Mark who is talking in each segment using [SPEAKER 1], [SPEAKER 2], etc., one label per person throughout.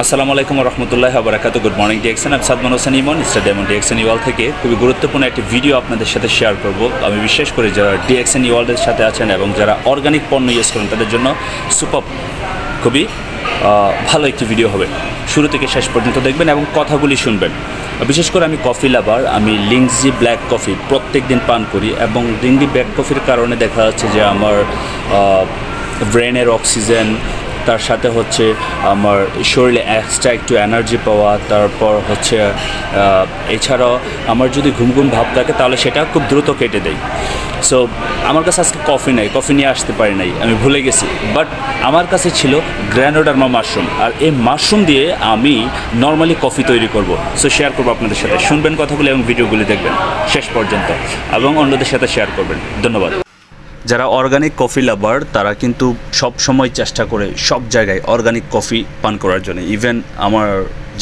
[SPEAKER 1] আসসালামু আলাইকুম রহমতুল্লাহি ওয়া বারাকাতুহু। Good morning DXN. আমি Sadman Hossain Emon, star diamond DXN world থেকে খুবই গুরুত্বপূর্ণ একটি ভিডিও আপনাদের সাথে শেয়ার করব। আমি বিশ্বাস করি যারা ডিএক্সএন ওয়ার্ল্ডের সাথে আছেন এবং যারা অর্গানিক পণ্য ইউজ করেন তাদের জন্য সুপার খুবই ভালো একটি ভিডিও হবে। শুরু থেকে শেষ পর্যন্ত দেখবেন এবং কথাগুলি শুনবেন। বিশেষ করে আমি কফি লাভার, আমি লিংজি ব্ল্যাক কফি প্রত্যেক দিন পান করি এবং লিংজি ব্ল্যাক কফির কারণে দেখা যাচ্ছে যে আমার ব্রেনের অক্সিজেন, তার সাথে হচ্ছে আমার শরীরে এক্সট্রা একটু এনার্জি পাওয়া, তারপর হচ্ছে এছাড়াও আমার যদি ঘুম ঘুম ভাব থাকে তাহলে সেটা খুব দ্রুত কেটে দেয়। সো আমার কাছে আজকে কফি নাই, কফি নিয়ে আসতে পারি নাই, আমি ভুলে গেছি। বাট আমার কাছে ছিল গ্র্যানোডার্মা মাশরুম, আর এই মাশরুম দিয়ে আমি নর্মালি কফি তৈরি করব। সো শেয়ার করবো আপনাদের সাথে, শুনবেন কথাগুলি এবং ভিডিওগুলি দেখবেন শেষ পর্যন্ত এবং অন্যদের সাথে শেয়ার করবেন। ধন্যবাদ। যারা অর্গানিক কফি লাভার তারা কিন্তু সব সময় চেষ্টা করে সব জায়গায় অর্গানিক কফি পান করার জন্য। ইভেন আমার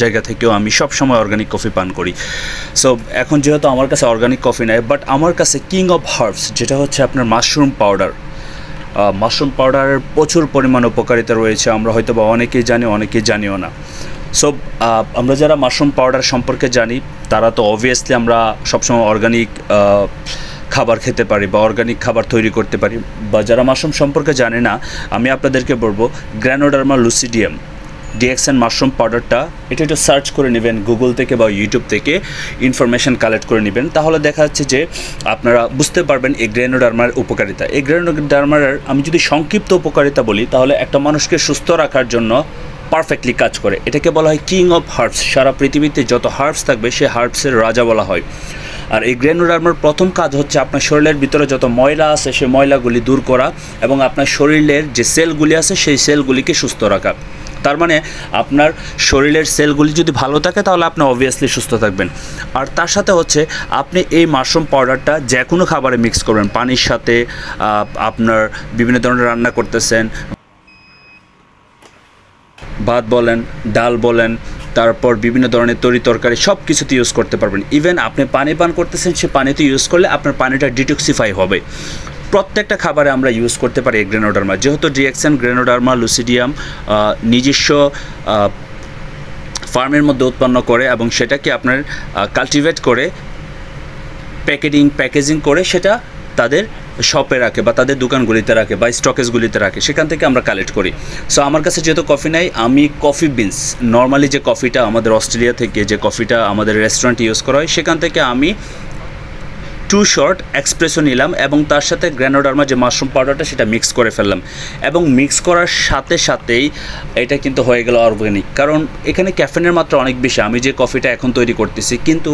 [SPEAKER 1] জায়গা থেকেও আমি সব সময় অর্গানিক কফি পান করি। সো এখন যেহেতু আমার কাছে অর্গানিক কফি নাই, বাট আমার কাছে কিং অফ হার্বস যেটা হচ্ছে আপনার মাশরুম পাউডার, মাশরুম পাউডারের প্রচুর পরিমাণ উপকারিতা রয়েছে। আমরা হয়তো বা অনেকেই জানি, অনেকেই জানিও না। সো আমরা যারা মাশরুম পাউডার সম্পর্কে জানি তারা তো অবভিয়াসলি আমরা সবসময় অর্গানিক খাবার খেতে পারি বা অর্গানিক খাবার তৈরি করতে পারি। বা যারা মাশরুম সম্পর্কে জানে না, আমি আপনাদেরকে বলবো গ্র্যানোডার্মা লুসিডিয়াম ডিএক্সএন মাশরুম পাউডারটা এটা একটু সার্চ করে নেবেন গুগল থেকে বা ইউটিউব থেকে, ইনফরমেশান কালেক্ট করে নেবেন। তাহলে দেখা যাচ্ছে যে আপনারা বুঝতে পারবেন এই গ্র্যানোডার্মার উপকারিতা। এই গ্র্যানোডার্মার আমি যদি সংক্ষিপ্ত উপকারিতা বলি তাহলে একটা মানুষকে সুস্থ রাখার জন্য পারফেক্টলি কাজ করে। এটাকে বলা হয় কিং অফ হার্বস। সারা পৃথিবীতে যত হার্বস থাকবে সে হার্বসের রাজা বলা হয়। আর এই গ্র্যানোডার্মার প্রথম কাজ হচ্ছে আপনার শরীরের ভিতরে যত ময়লা আছে সেই ময়লাগুলি দূর করা এবং আপনার শরীরের যে সেলগুলি আছে সেই সেলগুলিকে সুস্থ রাখা। তার মানে আপনার শরীরের সেলগুলি যদি ভালো থাকে তাহলে আপনি অবভিয়াসলি সুস্থ থাকবেন। আর তার সাথে হচ্ছে আপনি এই মাশরুম পাউডারটা যে কোনো খাবারে মিক্স করবেন, পানির সাথে আপনার বিভিন্ন ধরনের রান্না করতেছেন, ভাত বলেন, ডাল বলেন, তারপর বিভিন্ন ধরনের তরি তরকারি সব কিছুতে ইউজ করতে পারবেন। ইভেন আপনি পানি পান করতেছেন, সে পানিতে ইউজ করলে আপনার পানিটা ডিটক্সিফাই হবে। প্রত্যেকটা খাবারে আমরা ইউজ করতে পারি এই গ্র্যানোডার্মা। যেহেতু ডিএক্সএন গ্র্যানোডার্মা লুসিডিয়াম নিজস্ব ফার্মের মধ্যে উৎপন্ন করে এবং সেটাকে আপনার কাল্টিভেট করে প্যাকেজিং করে সেটা তাদের শপে রাখে বা তাদের দোকানগুলিতে রাখে বা স্টকেজগুলিতে রাখে, সেখান থেকে আমরা কালেক্ট করি। সো আমার কাছে যেহেতু কফি নাই, আমি কফি বিনস নর্মালি যে কফিটা আমাদের অস্ট্রেলিয়া থেকে যে কফিটা আমাদের রেস্টুরেন্টে ইউজ করা হয় সেখান থেকে আমি 2 শট এক্সপ্রেসো নিলাম এবং তার সাথে গ্র্যানোডার্মা যে মাশরুম পাউডারটা সেটা মিক্স করে ফেললাম এবং মিক্স করার সাথে সাথেই এটা কিন্তু হয়ে গেল অর্গানিক। কারণ এখানে ক্যাফেনের মাত্রা অনেক বেশি। আমি যে কফিটা এখন তৈরি করতেছি, কিন্তু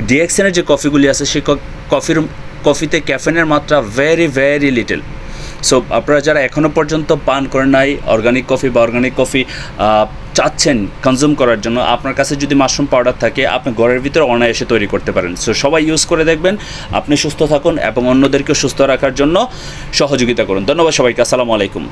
[SPEAKER 1] ডিএক্সএনের যে কফিগুলি আছে সেই কফিতে ক্যাফেনের মাত্রা ভেরি ভেরি লিটল। সো আপনারা যারা এখনও পর্যন্ত পান করেন নাই অর্গানিক কফি বা অর্গানিক কফি চাচ্ছেন কনজিউম করার জন্য, আপনার কাছে যদি মাশরুম পাউডার থাকে আপনি ঘরের ভিতরে অনায়াসে তৈরি করতে পারেন। সো সবাই ইউজ করে দেখবেন, আপনি সুস্থ থাকুন এবং অন্যদেরকে সুস্থ রাখার জন্য সহযোগিতা করুন। ধন্যবাদ সবাইকে। আসসালামু আলাইকুম।